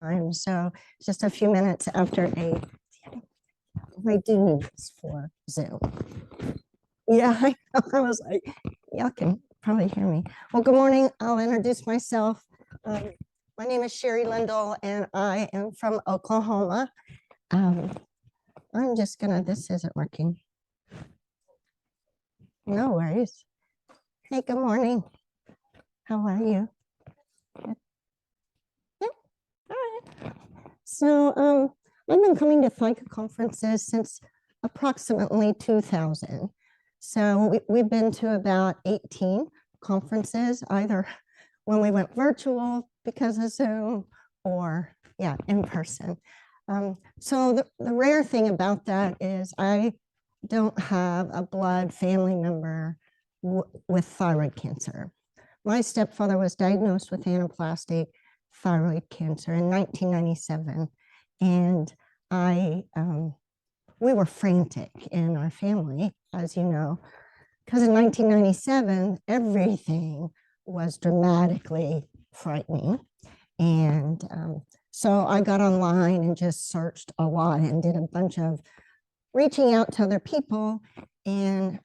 time. So just a few minutes after 8. I do need this for Zoom. Yeah, I was like, y'all can probably hear me. Well, good morning. I'll introduce myself. My name is Cheri Lindle, and I am from Oklahoma. I'm just gonna, this isn't working. No worries. Hey, good morning. How are you? Good. Yeah, all right. So I've been coming to ThyCa conferences since approximately 2000. So we've been to about 18 conferences, either when we went virtual because of Zoom or in person. So the rare thing about that is I don't have a blood family member with thyroid cancer. My stepfather was diagnosed with anaplastic thyroid cancer in 1997. And we were frantic in our family, as you know, because in 1997, everything was dramatically frightening. And so I got online and just searched a lot and did a bunch of reaching out to other people. And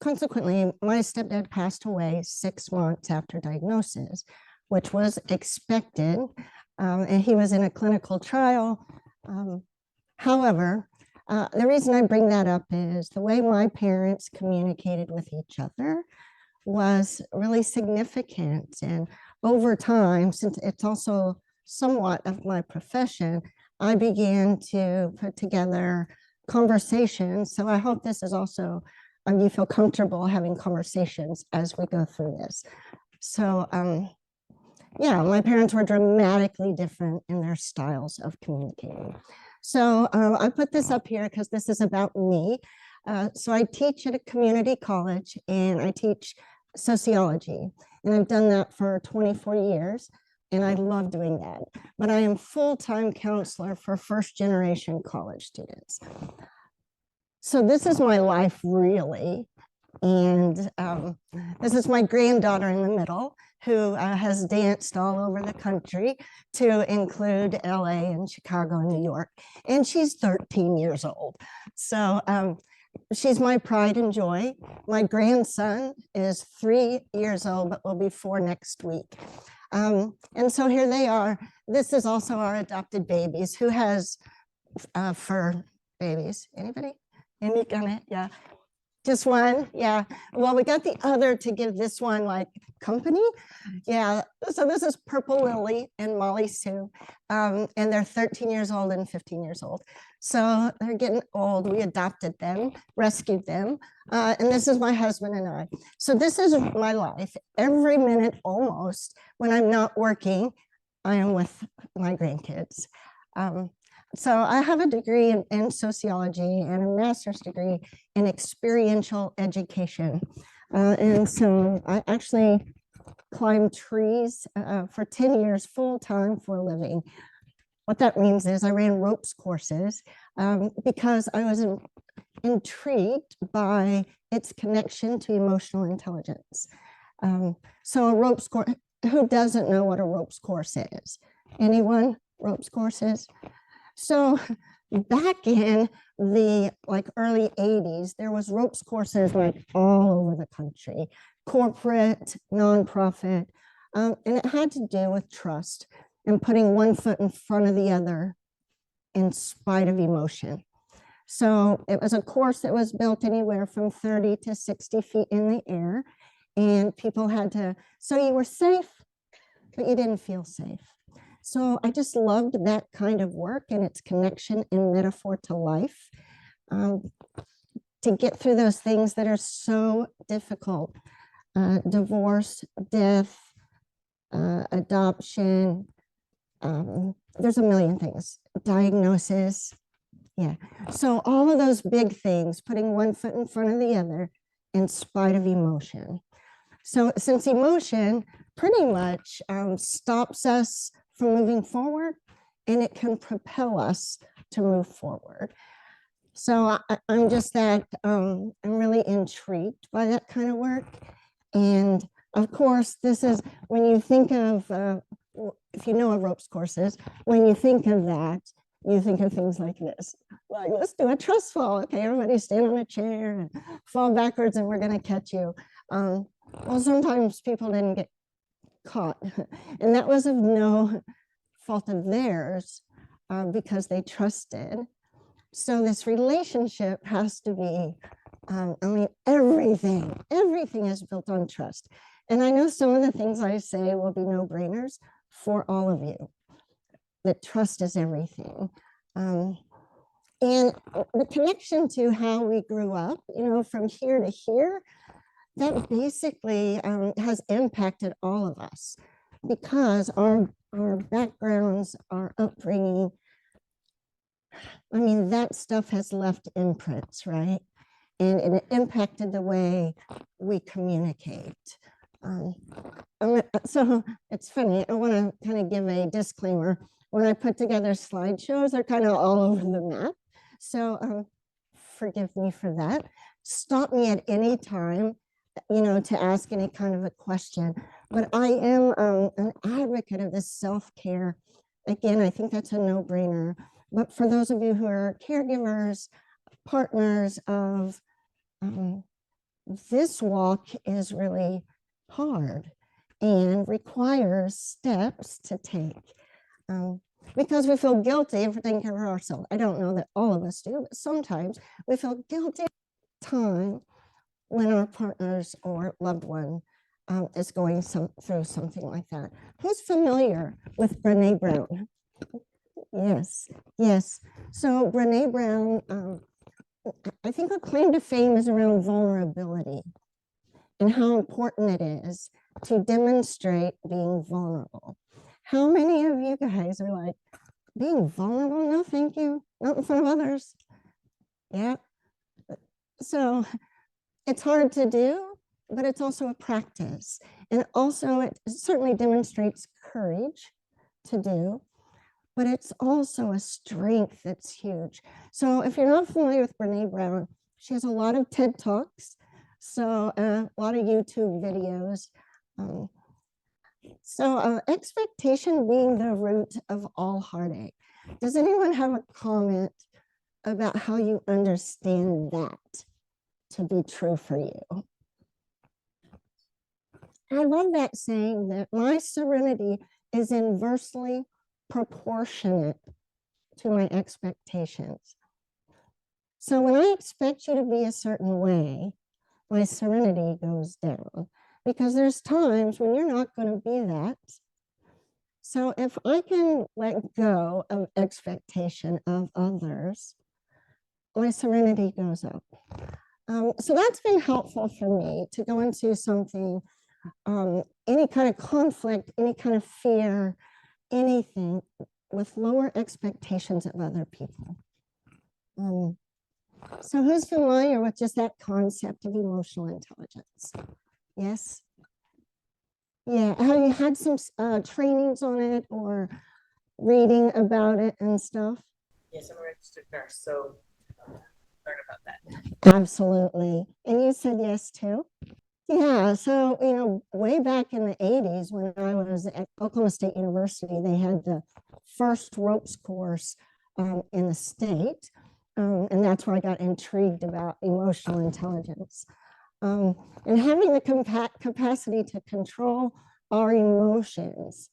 consequently, my stepdad passed away 6 months after diagnosis, which was expected. And he was in a clinical trial. However, the reason I bring that up is the way my parents communicated with each other was really significant. And over time, since it's also somewhat of my profession, I began to put together conversations. So I hope this is also, you feel comfortable having conversations as we go through this. So my parents were dramatically different in their styles of communicating. So I put this up here because this is about me. So I teach at a community college and I teach sociology. And I've done that for 24 years. And I love doing that. But I am full-time counselor for first-generation college students. So this is my life, really. And this is my granddaughter in the middle, who has danced all over the country, to include LA and Chicago and New York. And she's 13 years old. So she's my pride and joy. My grandson is 3 years old, but will be 4 next week. And so here they are. This is also our adopted babies. Who has fur babies? Anybody? Any kind of, yeah. Just one, yeah. Well, we got the other to give this one like company. Yeah, so this is Purple Lily and Molly Sue. And they're 13 years old and 15 years old. So they're getting old. We adopted them, rescued them. And this is my husband and I. So this is my life. Every minute almost when I'm not working, I am with my grandkids. So I have a degree in sociology and a master's degree in experiential education. And so I actually climbed trees for 10 years full-time for a living. What that means is I ran ropes courses because I was intrigued by its connection to emotional intelligence. So a ropes course, who doesn't know what a ropes course is? Anyone? Ropes courses? So back in the early 80s, there was ropes courses all over the country, corporate, nonprofit, and it had to do with trust and putting one foot in front of the other in spite of emotion. So it was a course that was built anywhere from 30 to 60 feet in the air, and people had to, so you were safe, but you didn't feel safe. So I just loved that kind of work and its connection in metaphor to life, to get through those things that are so difficult. Divorce, death, adoption, there's a million things, diagnosis. Yeah, so all of those big things, putting one foot in front of the other in spite of emotion. So since emotion pretty much stops us from moving forward, and it can propel us to move forward. So I'm just that, I'm really intrigued by that kind of work. And of course, this is, when you think of if you know what ropes course is, when you think of that, you think of things like this, like let's do a trust fall. Okay, everybody stand on a chair and fall backwards and we're gonna catch you. Well, sometimes people didn't get caught and that was of no fault of theirs because they trusted. So this relationship has to be, I mean, everything is built on trust. And I know some of the things I say will be no-brainers for all of you, that trust is everything. And the connection to how we grew up, you know, from here to here, that basically has impacted all of us because our backgrounds, our upbringing, I mean, that stuff has left imprints, right? And it impacted the way we communicate. So it's funny, I want to kind of give a disclaimer. When I put together slideshows, they're kind of all over the map. So forgive me for that. Stop me at any time, you know, to ask any kind of a question. But I am an advocate of this self-care. Again, I think that's a no-brainer. But for those of you who are caregivers, partners of, this walk is really hard and requires steps to take because we feel guilty if we're taking care of ourselves. I don't know that all of us do, but sometimes we feel guilty time when our partners or loved one is going through something like that. Who's familiar with Brene Brown? Yes, yes. So Brene Brown, I think her claim to fame is around vulnerability and how important it is to demonstrate being vulnerable. How many of you guys are like, being vulnerable? No, thank you. Not in front of others. Yeah. So it's hard to do, but it's also a practice. And also it certainly demonstrates courage to do, but it's also a strength that's huge. So if you're not familiar with Brene Brown, she has a lot of TED Talks, so a lot of YouTube videos. Expectation being the root of all heartache. Does anyone have a comment about how you understand that to be true for you? I love that saying that my serenity is inversely proportionate to my expectations. So when I expect you to be a certain way, my serenity goes down because there's times when you're not going to be that. So if I can let go of expectation of others, my serenity goes up. So that's been helpful for me to go into something, any kind of conflict, any kind of fear, anything with lower expectations of other people. So who's familiar with just that concept of emotional intelligence? Yes? Yeah, have you had some trainings on it or reading about it and stuff? Yes, I'm a registered nurse, so learn about that. Absolutely. And you said yes too? Yeah, so, you know, way back in the 80s when I was at Oklahoma State University, they had the first ropes course in the state. And that's where I got intrigued about emotional intelligence. And having the capacity to control our emotions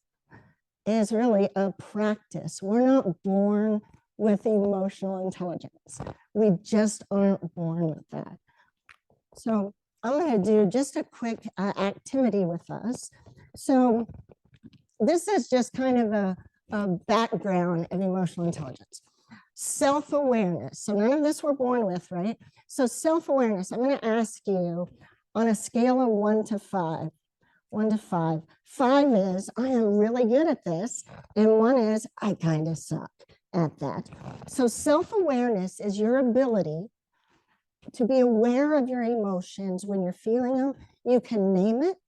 is really a practice. We're not born with emotional intelligence. We just aren't born with that. So I'm going to do just a quick activity with us. So this is just kind of a background of emotional intelligence. Self-awareness. So none of this we're born with, right? So self-awareness, I'm going to ask you on a scale of 1 to 5. 1 to 5. 5 is, I am really good at this. And 1 is, I kind of suck at that. So self-awareness is your ability to be aware of your emotions when you're feeling them. You can name it.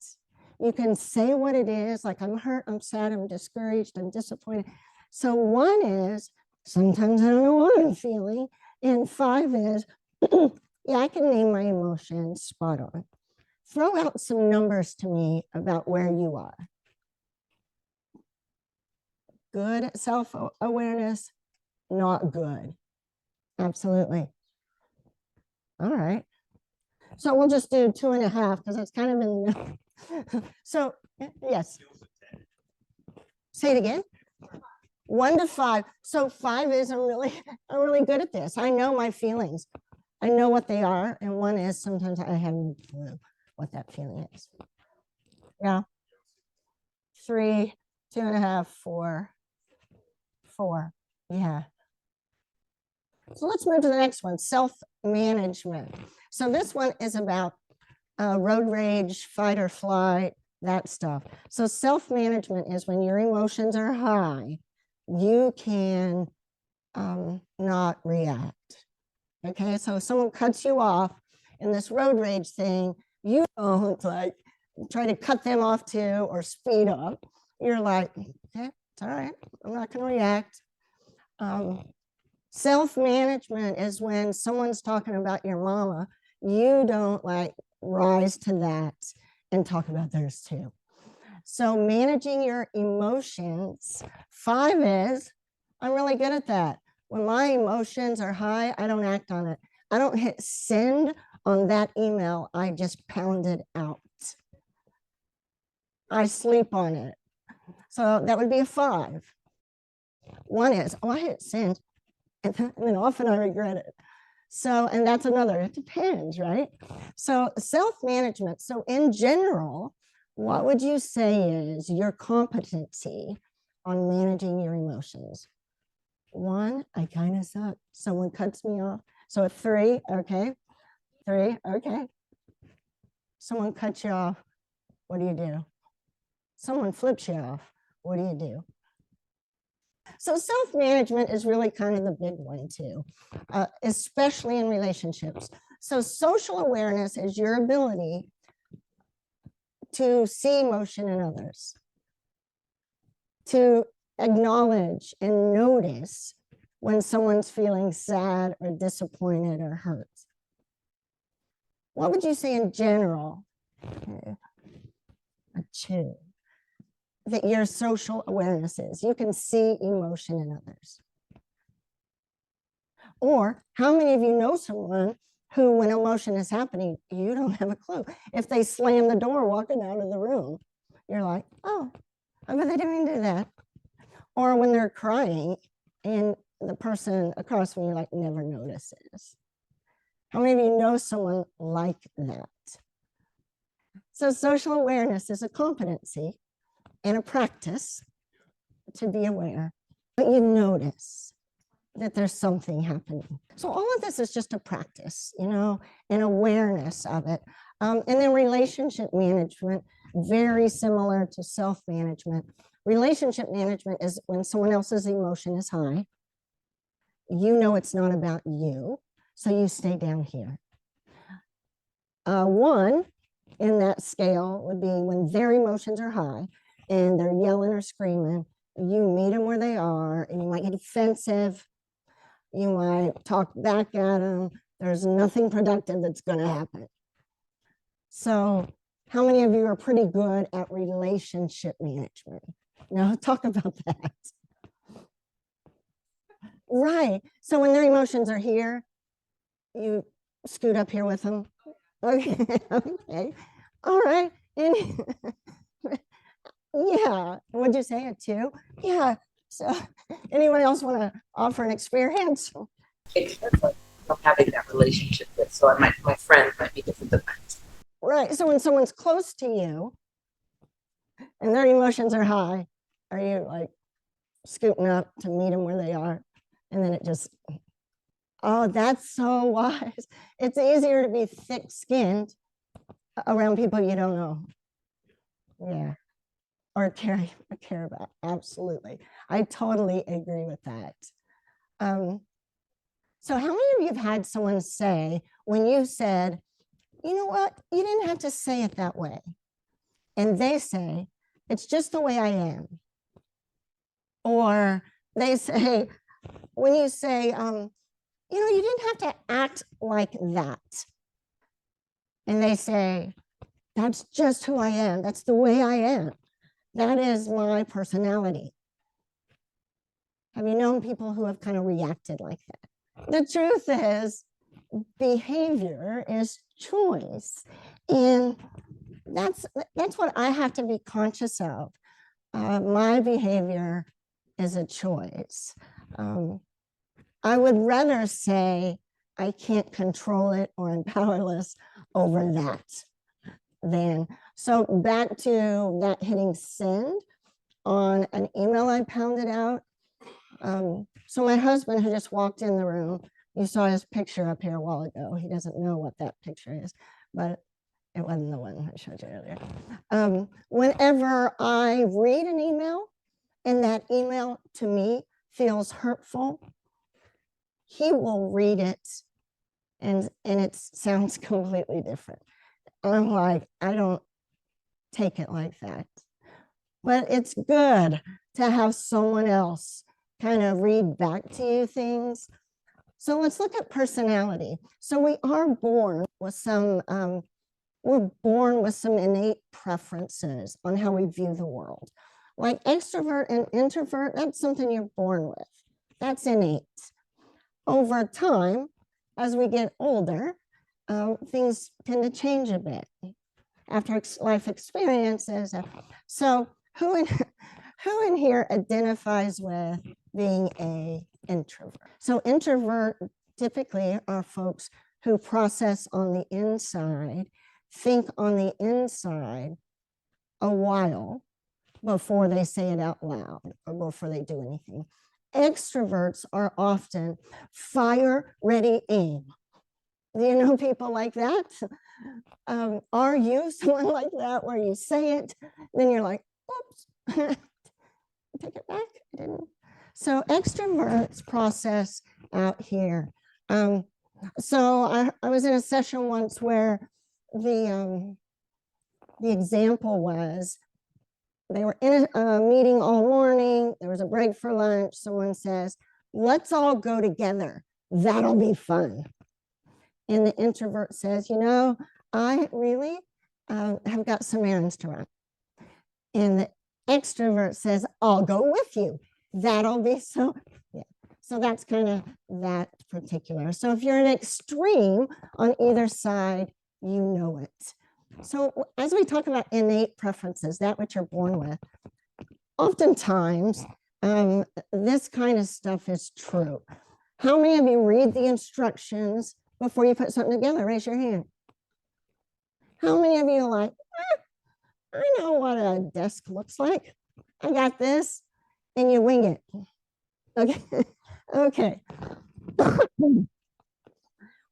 You can say what it is, like I'm hurt, I'm sad, I'm discouraged, I'm disappointed. So 1 is, sometimes I don't know what I'm feeling. And 5 is, yeah, I can name my emotions spot on. Throw out some numbers to me about where you are. good self-awareness, not good. Absolutely. All right. So we'll just do 2.5 because it's kind of in. So yes. Say it again. 1 to 5. So 5 is I'm really good at this. I know my feelings. I know what they are. And 1 is sometimes I have no clue what that feeling is. Yeah. 3, 2.5, 4, 4. Yeah. So let's move to the next one, self-management. So this one is about road rage, fight or flight, that stuff. So self-management is when your emotions are high, you can not react. Okay, so if someone cuts you off in this road rage thing, you don't like try to cut them off too or speed up. You're like, okay, it's all right, I'm not going to react. Self-management is when someone's talking about your mama, you don't like rise to that and talk about theirs too. So managing your emotions, 5 is, I'm really good at that. When my emotions are high, I don't act on it. I don't hit send on that email I just pounded out. I sleep on it. So that would be a 5. 1 is, oh, I hit send. And then often I regret it. So, and that's another, it depends, right? So self-management. So in general, what would you say is your competency on managing your emotions? 1, I kind of suck. Someone cuts me off. So a 3, okay. 3, okay. Someone cuts you off. What do you do? Someone flips you off. What do you do? So self-management is really kind of the big one too, especially in relationships. So social awareness is your ability to see emotion in others, to acknowledge and notice when someone's feeling sad or disappointed or hurt. What would you say in general? A 2. That your social awareness is. You can see emotion in others. Or how many of you know someone who, when emotion is happening, you don't have a clue? If they slam the door walking out of the room, you're like, oh, I bet they didn't do that. Or when they're crying and the person across from you like never notices. How many of you know someone like that? So social awareness is a competency and a practice to be aware, but you notice that there's something happening. So all of this is just a practice, you know, an awareness of it. And then relationship management, very similar to self-management. Relationship management is when someone else's emotion is high. You know it's not about you, so you stay down here. 1 in that scale would be when their emotions are high and they're yelling or screaming, you meet them where they are, and you might get defensive. You might talk back at them. There's nothing productive that's going to happen. So how many of you are pretty good at relationship management? Now talk about that. Right. So when their emotions are here, you scoot up here with them. Okay. Okay. All right. And yeah. What'd you say? A 2? Yeah. So anyone else want to offer an experience? It depends on having that relationship with. So my friend might be different than mine. Right. So when someone's close to you and their emotions are high, are you like scooting up to meet them where they are? And then it just, oh, that's so wise. It's easier to be thick-skinned around people you don't know. Yeah. Or care about. Absolutely. I totally agree with that. So how many of you have had someone say, when you said, you know what, you didn't have to say it that way. And they say, it's just the way I am. Or they say, when you say, you know, you didn't have to act like that. And they say, that's just who I am. That's the way I am. That is my personality. Have you known people who have kind of reacted like that? The truth is, behavior is choice. And that's what I have to be conscious of. My behavior is a choice. I would rather say I can't control it or I'm powerless over that than, so back to that hitting send on an email I pounded out. So my husband, who just walked in the room, you saw his picture up here a while ago. He doesn't know what that picture is, but it wasn't the one I showed you earlier. Whenever I read an email and that email to me feels hurtful, he will read it and it sounds completely different. I'm like, I don't take it like that. But it's good to have someone else kind of read back to you things. So let's look at personality. So we are born with some, we're born with some innate preferences on how we view the world. Like extrovert and introvert, that's something you're born with. That's innate. Over time, as we get older, things tend to change a bit after life experiences. So who in here identifies with being an introvert? So introvert typically are folks who process on the inside, think on the inside a while before they say it out loud or before they do anything. Extroverts are often fire, ready, aim. Do you know people like that? Are you someone like that where you say it, then you're like, oops, take it back, I didn't. So extroverts process out here. So I was in a session once where the example was, they were in a meeting all morning, there was a break for lunch, someone says, let's all go together, that'll be fun. And the introvert says, you know, I really have got some errands to run. And the extrovert says, I'll go with you. That'll be so, yeah. So that's kind of that particular. So if you're an extreme on either side, you know it. So as we talk about innate preferences, that which you're born with, oftentimes this kind of stuff is true. How many of you read the instructions before you put something together? Raise your hand. How many of you are like, I know what a desk looks like. I got this, and you wing it. Okay, okay.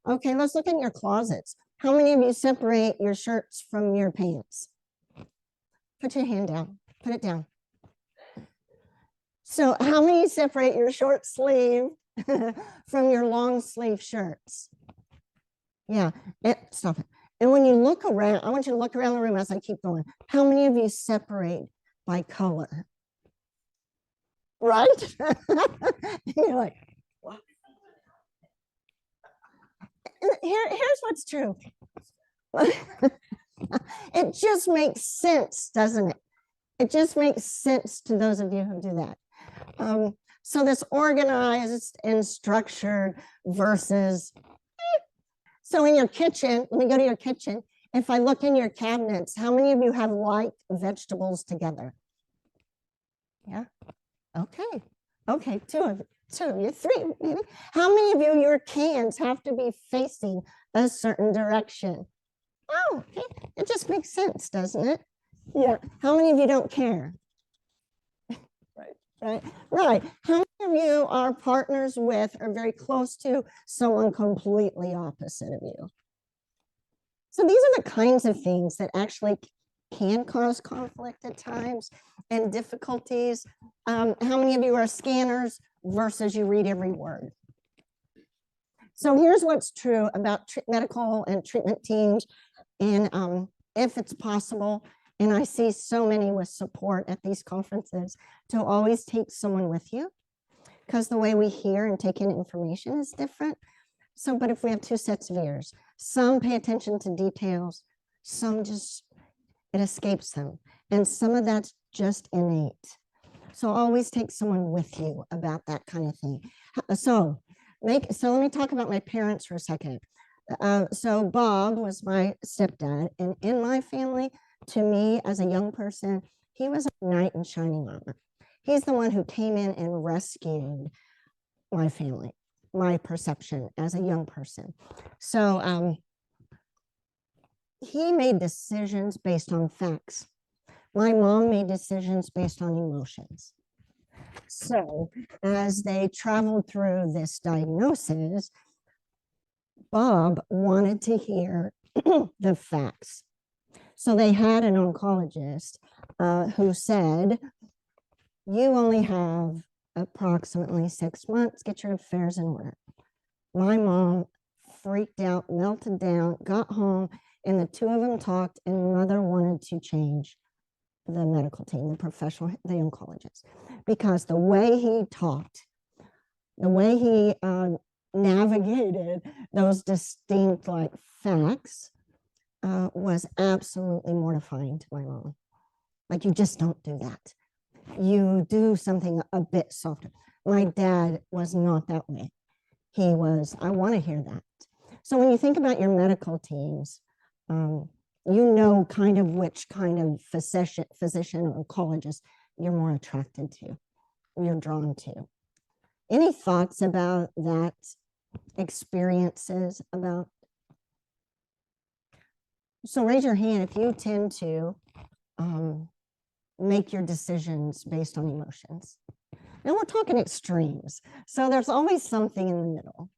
Okay, let's look in your closets. How many of you separate your shirts from your pants? Put your hand down, put it down. So how many separate your short sleeve from your long sleeve shirts? Yeah, stop it. And when you look around, I want you to look around the room as I keep going. How many of you separate by color? Right? You're like, what? Here's what's true. It just makes sense, doesn't it? It just makes sense to those of you who do that. So this organized and structured versus, so in your kitchen, let me go to your kitchen. If I look in your cabinets, how many of you have like vegetables together? Yeah, okay. Okay, two of you, three maybe. How many of you, your cans have to be facing a certain direction? Oh, okay. It just makes sense, doesn't it? Yeah. How many of you don't care? Right. How many of you are partners with or very close to someone completely opposite of you? So these are the kinds of things that actually can cause conflict at times and difficulties. How many of you are scanners versus you read every word? So here's what's true about medical and treatment teams, and if it's possible, and I see so many with support at these conferences, to always take someone with you, because the way we hear and take in information is different. So, but if we have two sets of ears, some pay attention to details, some just, it escapes them. And some of that's just innate. So always take someone with you about that kind of thing. So let me talk about my parents for a second. So Bob was my stepdad, and in my family, to me as a young person, he was a knight in shining armor. He's the one who came in and rescued my family, my perception as a young person. So he made decisions based on facts. My mom made decisions based on emotions. So as they traveled through this diagnosis, Bob wanted to hear the facts. So they had an oncologist who said, you only have approximately 6 months, get your affairs in order. My mom freaked out, melted down, got home, and the two of them talked, and mother wanted to change the medical team, the professional, the oncologist, because the way he talked, the way he navigated those distinct facts was absolutely mortifying to my mom. Like, you just don't do that. You do something a bit softer. My dad was not that way. He was, I want to hear that. So when you think about your medical teams, you know kind of which kind of physician or oncologist you're more attracted to, you're drawn to. Any thoughts about that, experiences about? So raise your hand if you tend to make your decisions based on emotions. And we're talking extremes. So there's always something in the middle.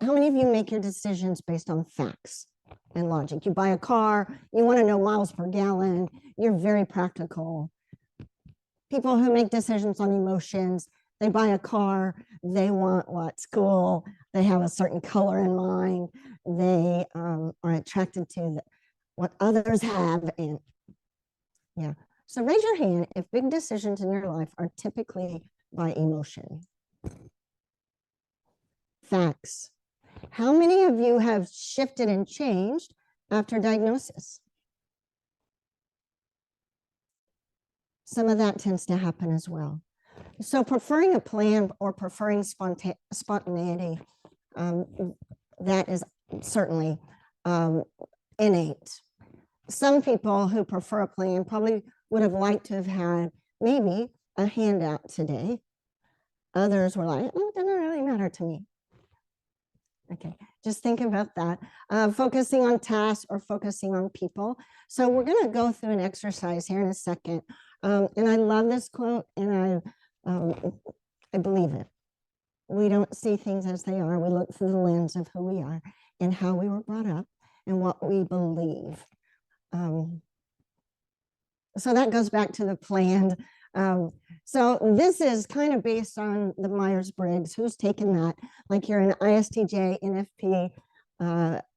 How many of you make your decisions based on facts and logic? You buy a car, you want to know miles per gallon, you're very practical. People who make decisions on emotions, they buy a car, they want what's cool, they have a certain color in mind, they are attracted to what others have. And yeah, so raise your hand if big decisions in your life are typically by emotion. Facts. How many of you have shifted and changed after diagnosis? Some of that tends to happen as well. So preferring a plan or preferring spontaneity, that is certainly innate. Some people who prefer a plan probably would have liked to have had maybe a handout today. Others were like, oh, it doesn't really matter to me. Okay, just think about that. Focusing on tasks or focusing on people. So we're going to go through an exercise here in a second. And I love this quote, and I believe it. We don't see things as they are. We look through the lens of who we are and how we were brought up and what we believe. So that goes back to the planned. So this is kind of based on the Myers-Briggs. Who's taken that? Like, you're an ISTJ, NFP,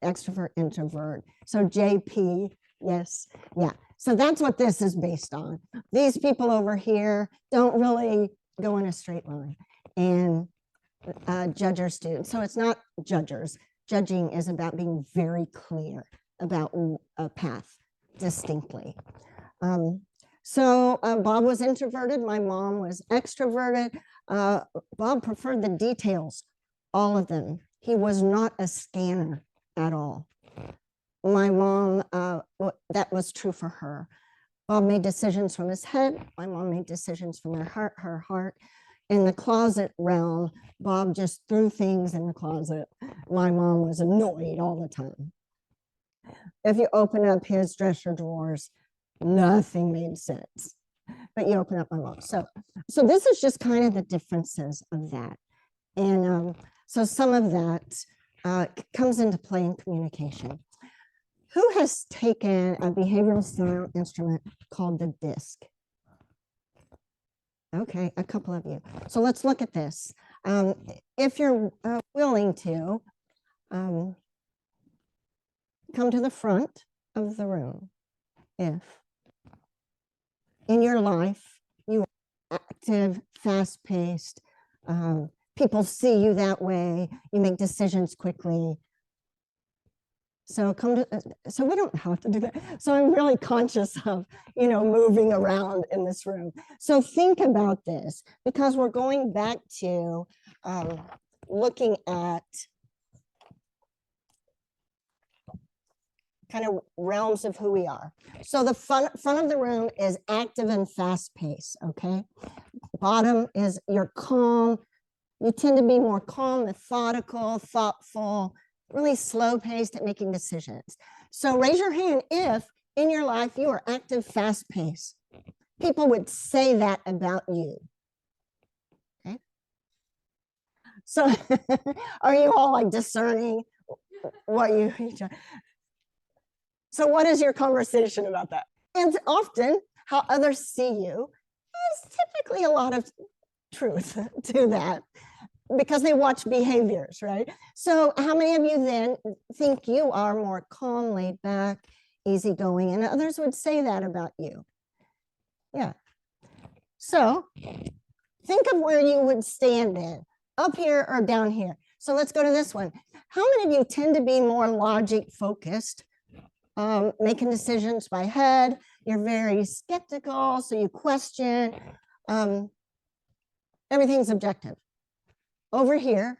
extrovert, introvert. So JP, yes, yeah. So that's what this is based on. These people over here don't really go in a straight line, and judgers do. So it's not judgers. Judging is about being very clear about a path distinctly. So Bob was introverted. My mom was extroverted. Bob preferred the details, all of them. He was not a scanner at all. My mom, that was true for her. Bob made decisions from his head. My mom made decisions from her heart. In the closet realm, Bob just threw things in the closet. My mom was annoyed all the time. If you open up his dresser drawers, nothing made sense. But you open up my mom. So this is just kind of the differences of that. And so some of that comes into play in communication. Who has taken a behavioral style instrument called the DISC? Okay, a couple of you. So let's look at this. If you're willing to, come to the front of the room. If in your life you are active, fast-paced, people see you that way, you make decisions quickly. So so we don't have to do that. So I'm really conscious of, moving around in this room. So think about this, because we're going back to looking at kind of realms of who we are. So the front of the room is active and fast paced, okay? Bottom is you're calm. You tend to be more calm, methodical, thoughtful, really slow paced at making decisions. So raise your hand if in your life you are active, fast paced. People would say that about you. Okay. So are you all like discerning what you? So what is your conversation about that? And often how others see you is typically a lot of truth to that, because they watch behaviors, right? So how many of you then think you are more calm, laid back, easygoing, and others would say that about you? Yeah. So think of where you would stand in, up here or down here. So let's go to this one. How many of you tend to be more logic focused, making decisions by head? You're very skeptical, so you question. Everything's objective. Over here,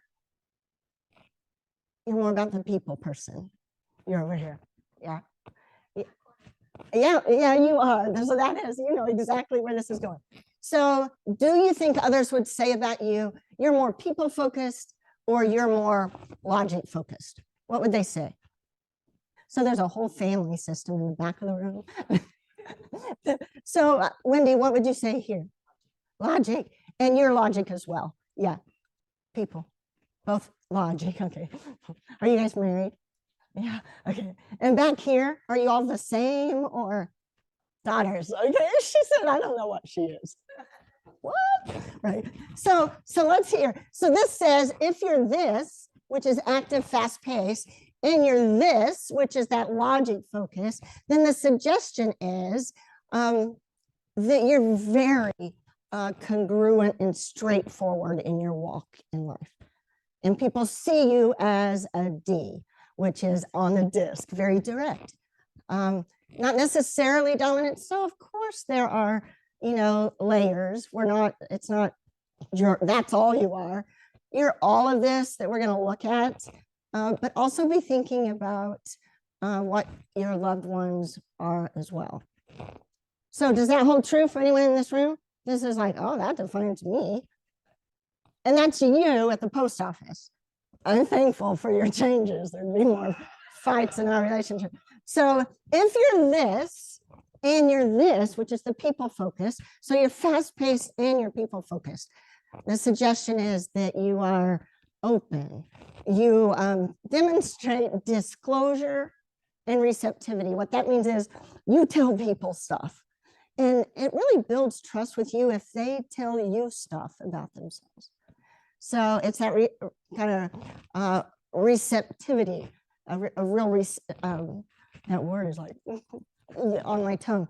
you're more about the people person. You're over here. Yeah. Yeah, you are. So that is, exactly where this is going. So do you think others would say about you, you're more people focused or you're more logic focused? What would they say? So there's a whole family system in the back of the room. So Wendy, what would you say here? Logic. And your logic as well. Yeah. People. Both logic. Okay. Are you guys married? Yeah. Okay. And back here, are you all the same or daughters? Okay. She said, I don't know what she is. What? Right. So let's hear. So this says, if you're this, which is active, fast paced, and you're this, which is that logic focus, then the suggestion is that you're very congruent and straightforward in your walk in life. And people see you as a D, which is on the disc, very direct. Not necessarily dominant. So of course there are, layers. It's not that's all you are. You're all of this that we're going to look at, but also be thinking about what your loved ones are as well. So does that hold true for anyone in this room? This is like, oh, that defines me. And that's you at the post office. I'm thankful for your changes. There'd be more fights in our relationship. So if you're this and you're this, which is the people focus, so you're fast paced and you're people focused, the suggestion is that you are open. You demonstrate disclosure and receptivity. What that means is you tell people stuff. And it really builds trust with you if they tell you stuff about themselves. So it's that kind of receptivity, a real, that word is like on my tongue.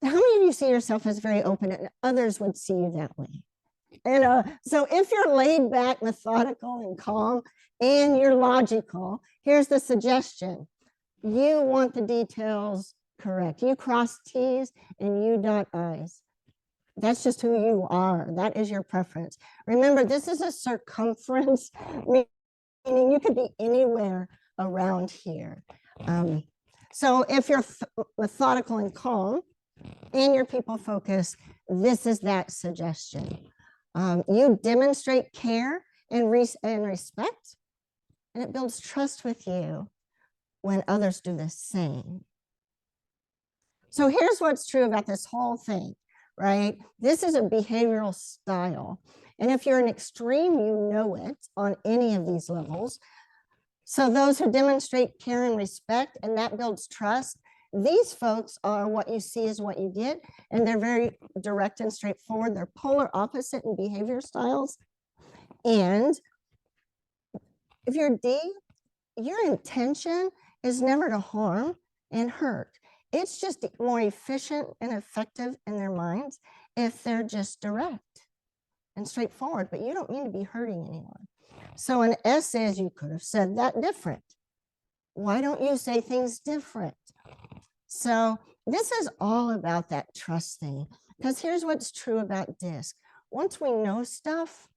How many of you see yourself as very open and others would see you that way? And so if you're laid back, methodical and calm and you're logical, here's the suggestion. You want the details correct. You cross T's and you dot I's. That's just who you are. That is your preference. Remember, this is a circumference, meaning you could be anywhere around here. So if you're methodical and calm and you're people focused, this is that suggestion. You demonstrate care and respect, and it builds trust with you when others do the same. So here's what's true about this whole thing, right? This is a behavioral style. And if you're an extreme, you know it on any of these levels. So those who demonstrate care and respect, and that builds trust, these folks are what you see is what you get, and they're very direct and straightforward. They're polar opposite in behavior styles. And if you're D, your intention is never to harm and hurt. It's just more efficient and effective in their minds if they're just direct and straightforward, but you don't mean to be hurting anyone. So an S is, you could have said that different. Why don't you say things different? So this is all about that trust thing, because here's what's true about DISC. Once we know stuff,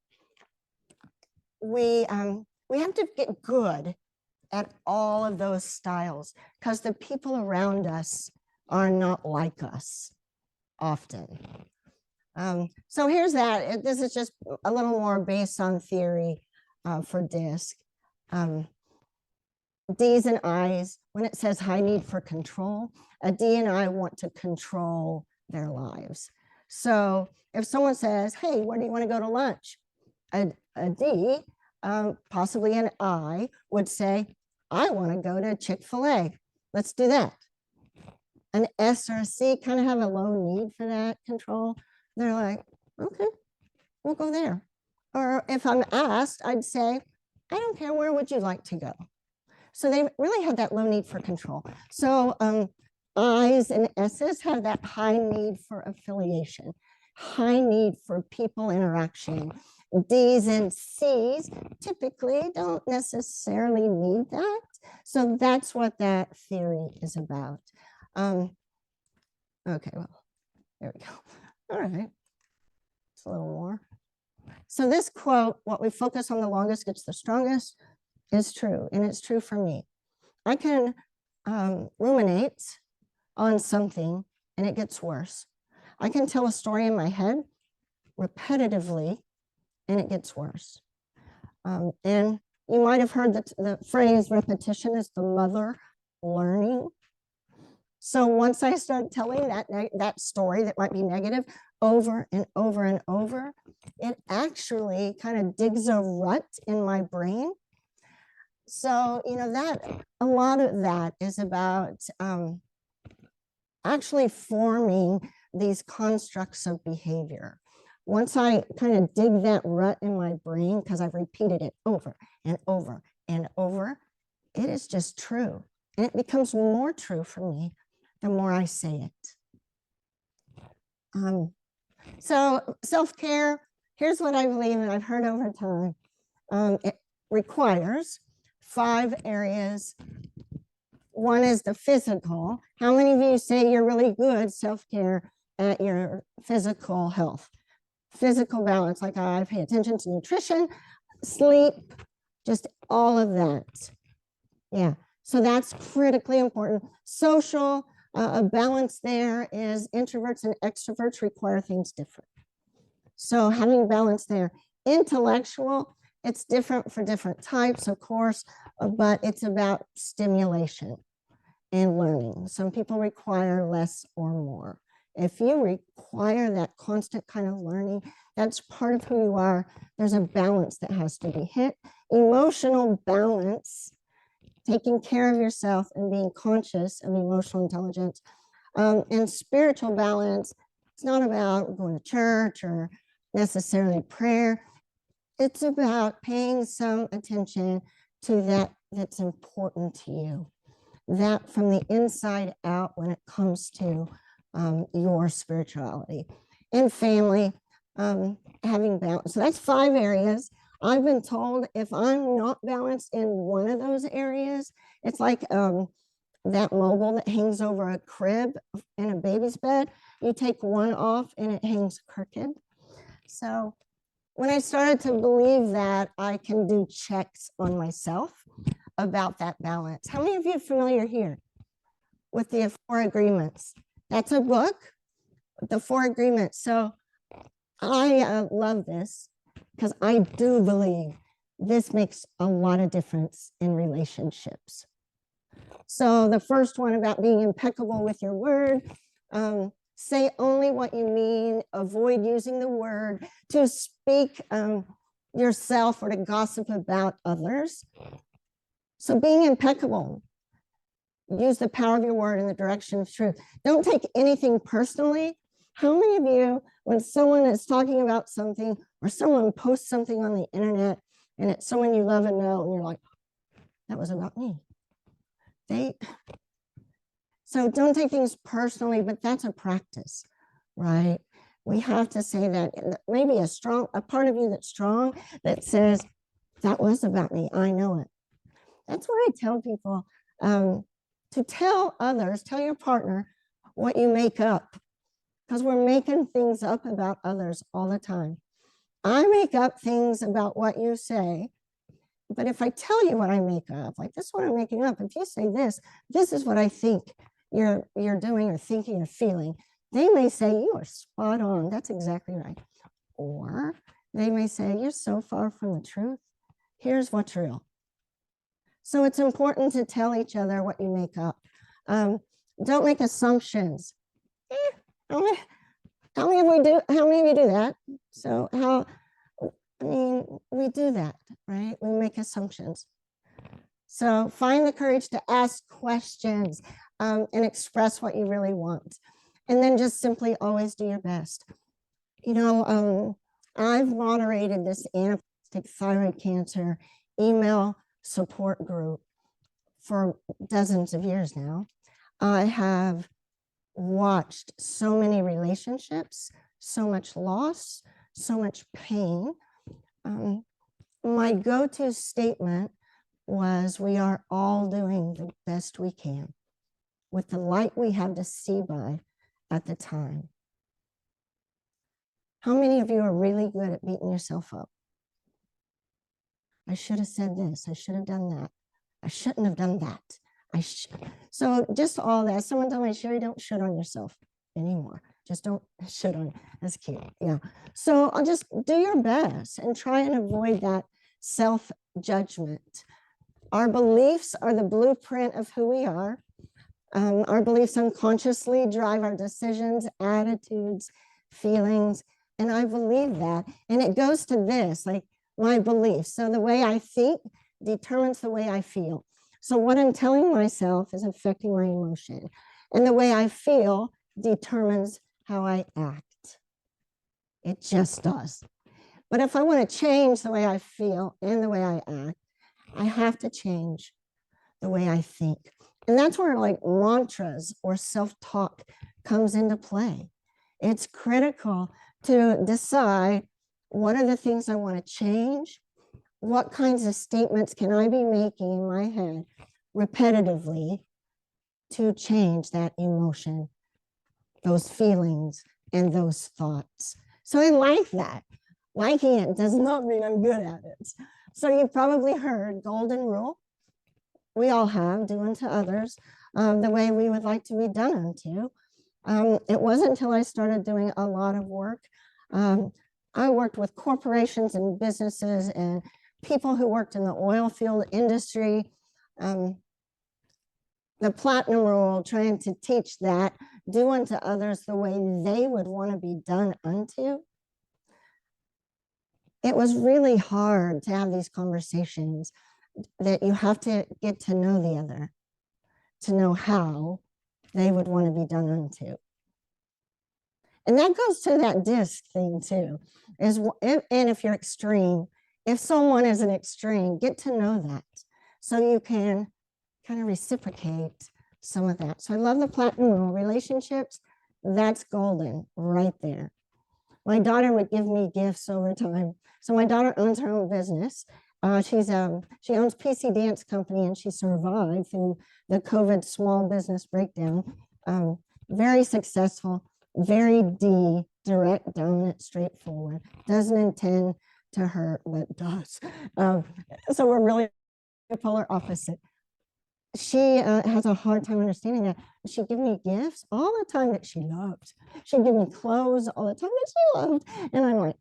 we have to get good at all of those styles, because the people around us are not like us often. So here's that. This is just a little more based on theory for DISC. D's and I's, when it says high need for control, a D and I want to control their lives. So if someone says, hey, where do you want to go to lunch? A D, possibly an I, would say, I want to go to Chick-fil-A. Let's do that. An S or a C kind of have a low need for that control. They're like, okay, we'll go there. Or if I'm asked, I'd say, I don't care, where would you like to go? So they really have that low need for control. So I's and S's have that high need for affiliation, high need for people interaction. D's and C's typically don't necessarily need that. So that's what that theory is about. Okay, well, there we go. All right, it's a little more. So this quote, what we focus on the longest gets the strongest, is true, and it's true for me. I can ruminate on something and it gets worse. I can tell a story in my head repetitively and it gets worse. And you might have heard the phrase repetition is the mother learning. So once I start telling that story that might be negative over and over and over, it actually kind of digs a rut in my brain. So, you know, that a lot of that is about actually forming these constructs of behavior. Once I kind of dig that rut in my brain, because I've repeated it over and over and over, it is just true. And it becomes more true for me the more I say it. So self-care, here's what I believe, and I've heard over time, it requires 5 areas. One is the physical. How many of you say you're really good self-care at your physical health? Physical balance, like I pay attention to nutrition, sleep, just all of that. Yeah, so that's critically important. Social, a balance there is introverts and extroverts require things different. So having balance there. Intellectual, it's different for different types, of course, but it's about stimulation and learning. Some people require less or more. If you require that constant kind of learning, that's part of who you are. There's a balance that has to be hit. Emotional balance, taking care of yourself and being conscious of emotional intelligence. And spiritual balance, it's not about going to church or necessarily prayer. It's about paying some attention to that that's important to you. That from the inside out when it comes to your spirituality. And family, having balance. So that's 5 areas. I've been told if I'm not balanced in one of those areas, it's like that mobile that hangs over a crib in a baby's bed. You take one off and it hangs crooked. So when I started to believe that, I can do checks on myself about that balance. How many of you are familiar here with the 4 agreements? That's a book, the 4 agreements. So I love this because I do believe this makes a lot of difference in relationships. So the first one about being impeccable with your word, say only what you mean, avoid using the word to speak yourself or to gossip about others. So being impeccable, use the power of your word in the direction of truth. Don't take anything personally. How many of you, when someone is talking about something or someone posts something on the internet and it's someone you love and know, and you're like, that was about me. So don't take things personally, but that's a practice, right? We have to say that maybe a part of you that's strong that says, that was about me, I know it. That's why I tell people, to tell others, tell your partner what you make up, because we're making things up about others all the time. I make up things about what you say, but if I tell you what I make up, like this is what I'm making up, if you say this, this is what I think you're doing or thinking or feeling, they may say you are spot on. That's exactly right. Or they may say you're so far from the truth. Here's what's real. So it's important to tell each other what you make up. Don't make assumptions. How many of you do that? So we do that, right? We make assumptions. So find the courage to ask questions and express what you really want. And then just simply always do your best. I've moderated this anaplastic thyroid cancer email support group for dozens of years now. I have watched so many relationships, so much loss, so much pain. My go-to statement was, we are all doing the best we can with the light we have to see by at the time. How many of you are really good at beating yourself up? I should have said this. I should have done that. I shouldn't have done that. So just all that. Someone told me, Cheri, don't shit on yourself anymore. Just don't shit on. That's cute. Yeah. So I'll just do your best and try and avoid that self-judgment. Our beliefs are the blueprint of who we are. Our beliefs unconsciously drive our decisions, attitudes, feelings, and I believe that. And it goes to this, like my beliefs. So the way I think determines the way I feel. So what I'm telling myself is affecting my emotion. And the way I feel determines how I act. It just does. But if I want to change the way I feel and the way I act, I have to change the way I think. And that's where like mantras or self-talk comes into play. It's critical to decide what are the things I want to change. What kinds of statements can I be making in my head repetitively to change that emotion, those feelings, and those thoughts? So I like that. Liking it does not mean I'm good at it. So you've probably heard golden rule. We all have, do unto others the way we would like to be done unto. It wasn't until I started doing a lot of work. I worked with corporations and businesses and people who worked in the oil field industry. The platinum rule, trying to teach that, do unto others the way they would want to be done unto. It was really hard to have these conversations that you have to get to know the other, to know how they would want to be done unto. And that goes to that disc thing too. And if you're extreme, if someone is an extreme, get to know that so you can kind of reciprocate some of that. So I love the platinum rule. Relationships, that's golden right there. My daughter would give me gifts over time. So my daughter owns her own business. She owns PC Dance Company, and she survived through the COVID small business breakdown. Very successful, very direct, dominant, straightforward. Doesn't intend to hurt, but does. So we're really the polar opposite. She has a hard time understanding that. She'd give me gifts all the time that she loved. She'd give me clothes all the time that she loved. And I'm like,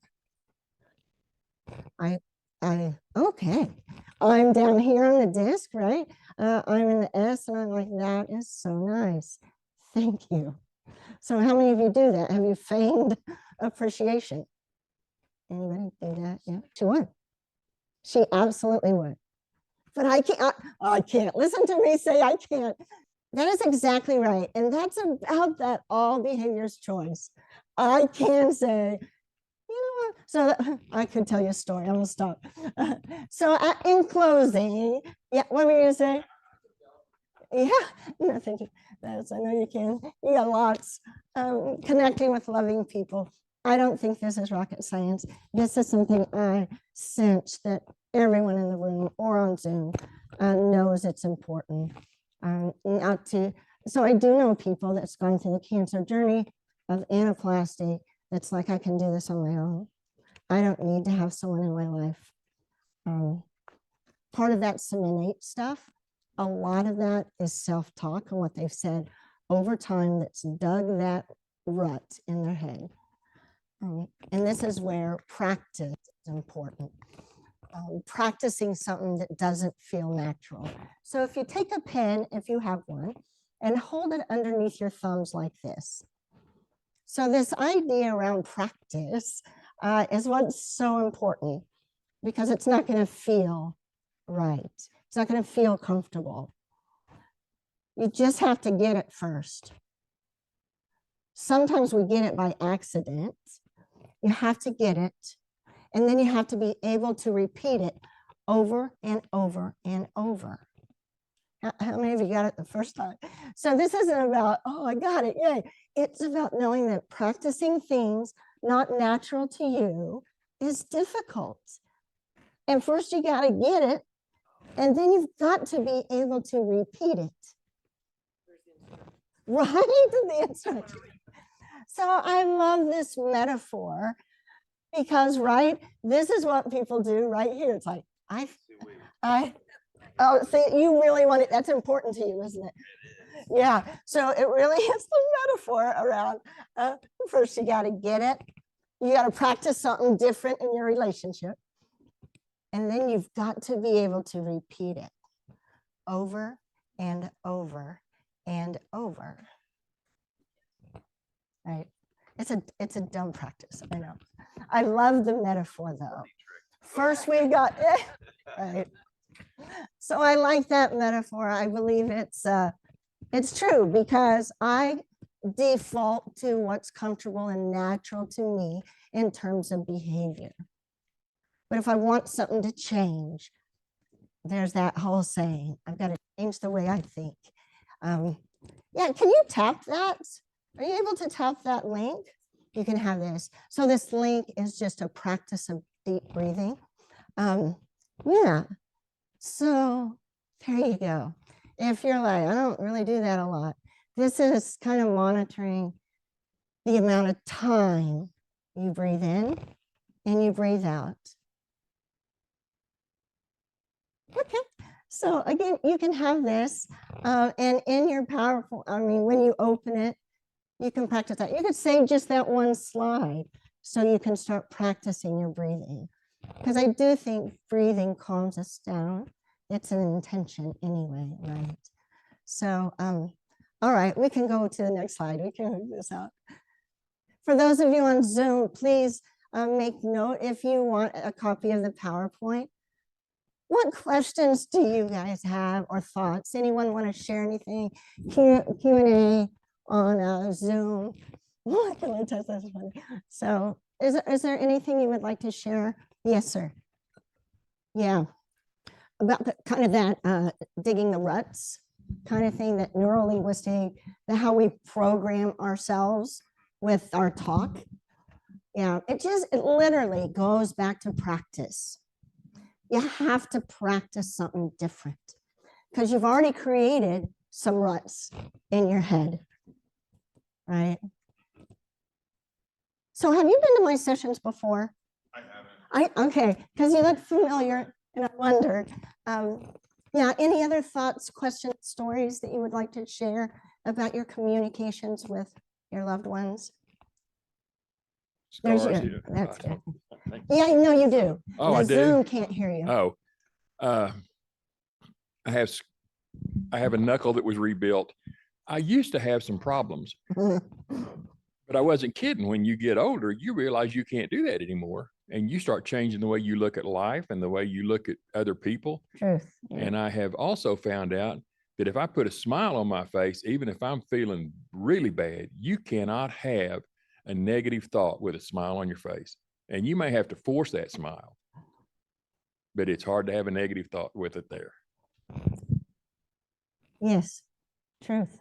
okay, I'm down here on the disc, right? I'm in the S, and I'm like, that is so nice. Thank you. So how many of you do that? Have you feigned appreciation? Anybody do that? Yeah, she would. She absolutely would. But I can't. Listen to me say I can't. That is exactly right. And that's about that all behavior's choice. I can say, you know what? So I could tell you a story. I'm gonna stop. So in closing, yeah, what were you gonna say? Yeah, no, thank you. I know you can. You got lots. Connecting with loving people. I don't think this is rocket science. This is something I sense that everyone in the room or on Zoom knows it's important. Not to, so I do know people that's gone through the cancer journey of anaplasty. That's like, I can do this on my own. I don't need to have someone in my life. Part of that seminate stuff, a lot of that is self-talk and what they've said over time that's dug that rut in their head. And this is where practice is important. Practicing something that doesn't feel natural. So if you take a pen, if you have one, and hold it underneath your thumbs like this. So this idea around practice is what's so important, because it's not going to feel right. It's not going to feel comfortable. You just have to get it first. Sometimes we get it by accident. You have to get it, and then you have to be able to repeat it over and over and over. How many of you got it the first time? So this isn't about, oh, I got it, yay. It's about knowing that practicing things not natural to you is difficult. And first you got to get it, and then you've got to be able to repeat it. Right, the instruction. So I love this metaphor because, right, this is what people do right here. It's like, oh, see, you really want it. That's important to you, isn't it? Yeah. So it really is the metaphor around first you got to get it. You got to practice something different in your relationship. And then you've got to be able to repeat it over and over and over. Right? It's a dumb practice, I know. I love the metaphor though. First we've got it, right? So I like that metaphor. I believe it's true because I default to what's comfortable and natural to me in terms of behavior. But if I want something to change, there's that whole saying, I've got to change the way I think. Yeah, can you tap that? Are you able to tap that link? You can have this. So this link is just a practice of deep breathing. Yeah, so there you go. If you're like, I don't really do that a lot, this is kind of monitoring the amount of time you breathe in and you breathe out. Okay, so again, you can have this and in your powerful, I mean, when you open it, you can practice that. You could save just that one slide so you can start practicing your breathing. Because I do think breathing calms us down. It's an intention anyway, right? So, all right, we can go to the next slide. We can move this out. For those of you on Zoom, please make note if you want a copy of the PowerPoint. What questions do you guys have or thoughts? Anyone want to share anything? Q&A on Zoom. So is there anything you would like to share? Yes, sir. Yeah, about the, kind of that digging the ruts kind of thing, that neuro-linguistic, how we program ourselves with our talk. Yeah, it literally goes back to practice. You have to practice something different because you've already created some ruts in your head, right? So have you been to my sessions before? I haven't. Okay, because you look familiar and I wondered. Yeah, any other thoughts, questions, stories that you would like to share about your communications with your loved ones? There's your, that's good. Yeah, no, you do. Oh, the I do. Zoom can't hear you. Oh, I have a knuckle that was rebuilt. I used to have some problems, but I wasn't kidding. When you get older, you realize you can't do that anymore. And you start changing the way you look at life and the way you look at other people. Truth. Yeah. And I have also found out that if I put a smile on my face, even if I'm feeling really bad, you cannot have a negative thought with a smile on your face. And you may have to force that smile, but it's hard to have a negative thought with it there. Yes, truth.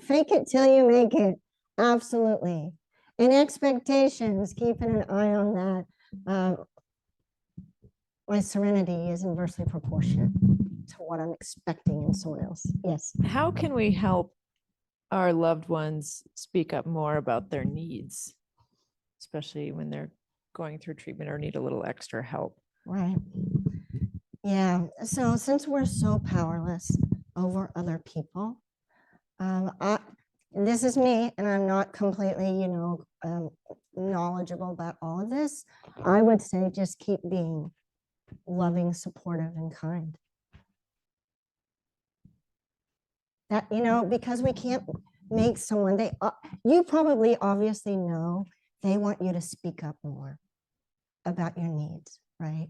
Fake it till you make it. Absolutely. And expectations, keeping an eye on that. My serenity is inversely proportionate. to what I'm expecting in someone else. Yes. How can we help our loved ones speak up more about their needs, especially when they're going through treatment or need a little extra help? Right. Yeah. So since we're so powerless over other people, this is me, and I'm not completely, knowledgeable about all of this. I would say just keep being loving, supportive, and kind. That, because we can't make someone, you probably obviously know they want you to speak up more about your needs, right?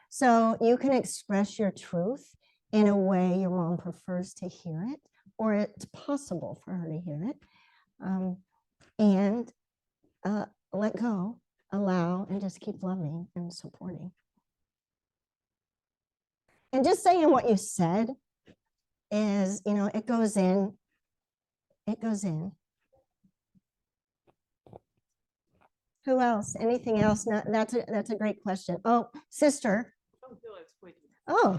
So you can express your truth in a way your mom prefers to hear it, or it's possible for her to hear it, and let go, allow, and just keep loving and supporting. And just saying what you said is, it goes in. Who else? Anything else? No, that's a great question. Oh, sister. Oh,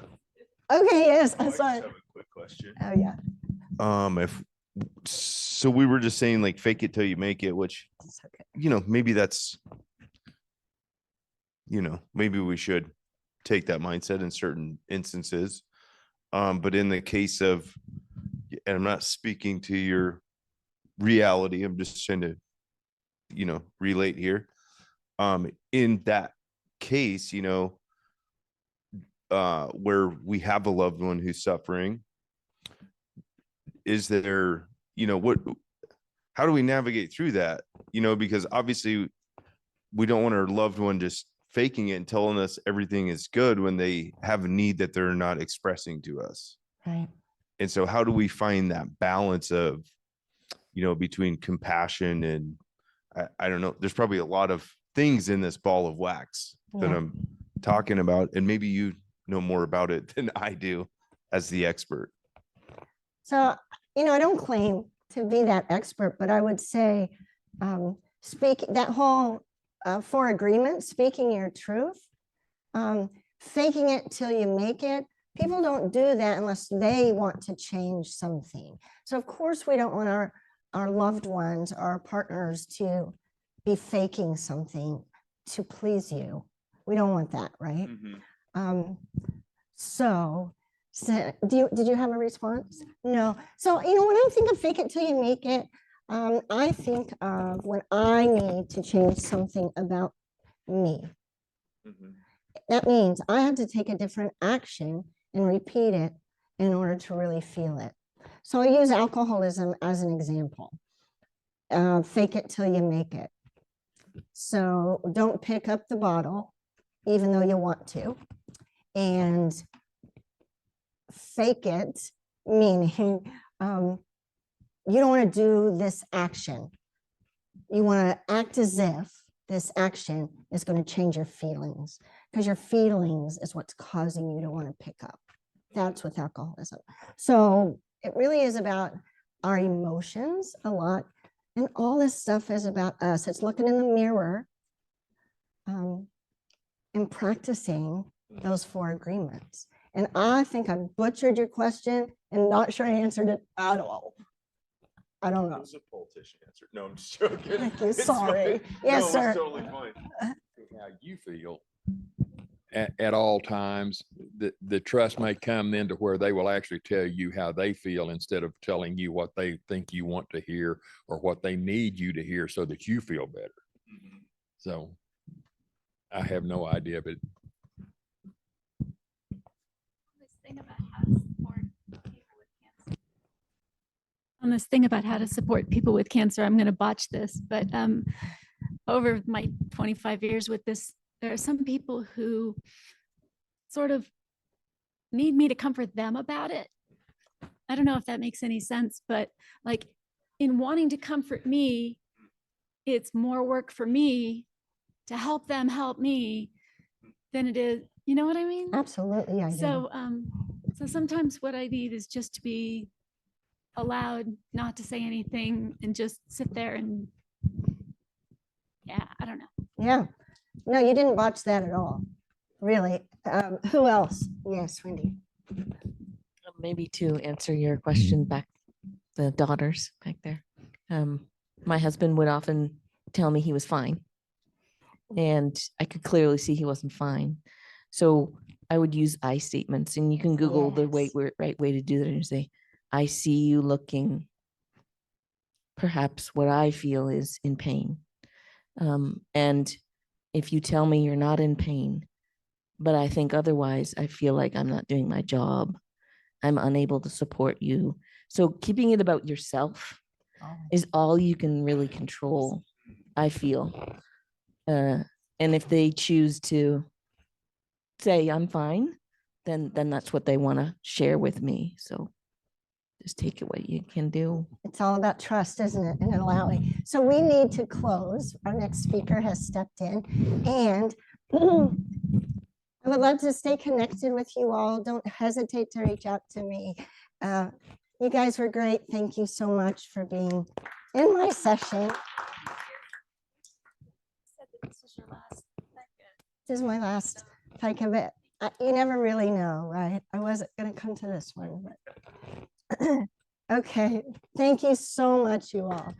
okay, yes. I I'm just sorry. have a quick question. Oh, yeah. If so, we were just saying like fake it till you make it, which It's okay. maybe that's maybe we should take that mindset in certain instances. But in the case of, and I'm not speaking to your reality, I'm just trying to relate here. In that case, where we have a loved one who's suffering, is there, how do we navigate through that? Because obviously we don't want our loved one just faking it and telling us everything is good when they have a need that they're not expressing to us. Right. And so how do we find that balance of, between compassion and I don't know, there's probably a lot of things in this ball of wax that Yeah. I'm talking about, and maybe you know more about it than I do as the expert. So, I don't claim to be that expert, but I would say speak that whole 4 agreements, speaking your truth, faking it till you make it. People don't do that unless they want to change something. So of course we don't want our loved ones, our partners to be faking something to please you. We don't want that, right? So did you have a response? No. So, when I think of fake it till you make it, I think of when I need to change something about me. That means I have to take a different action and repeat it in order to really feel it. So I use alcoholism as an example. Fake it till you make it. So don't pick up the bottle, even though you want to. And fake it, meaning you don't want to do this action. You want to act as if this action is going to change your feelings, because your feelings is what's causing you to want to pick up. That's with alcoholism. So it really is about our emotions a lot. And all this stuff is about us. It's looking in the mirror and practicing those 4 agreements. And I think I butchered your question and not sure I answered it at all. I don't know. It was a politician answer. No, I'm just joking. Thank you. It's Sorry. fine. Yes, No, it's sir. totally fine. How you feel at all times. The trust may come then to where they will actually tell you how they feel instead of telling you what they think you want to hear or what they need you to hear so that you feel better. So I have no idea, but on this thing about how to support people with cancer, I'm going to botch this, but over my 25 years with this, there are some people who sort of need me to comfort them about it. I don't know if that makes any sense, but like in wanting to comfort me, it's more work for me to help them help me than it is, you know what I mean? Absolutely, I do. So, so sometimes what I need is just to be allowed not to say anything and just sit there and, yeah, I don't know. Yeah. No, you didn't botch that at all. Really. Who else? Yes, Wendy. Maybe to answer your question back, the daughters back there. My husband would often tell me he was fine. And I could clearly see he wasn't fine. So I would use I statements, and you can Google the Yes. right way to do that and say, I see you looking perhaps what I feel is in pain. And if you tell me you're not in pain, but I think otherwise, I feel like I'm not doing my job. I'm unable to support you. So keeping it about yourself is all you can really control, I feel. And if they choose to say I'm fine, then that's what they want to share with me. So just take it what you can do. It's all about trust, isn't it? And allowing. So we need to close. Our next speaker has stepped in, and I would love to stay connected with you all. Don't hesitate to reach out to me. You guys were great. Thank you so much for being in my session. This is my last ThyCa, but you never really know, right? I wasn't going to come to this one, but okay. Thank you so much, you all.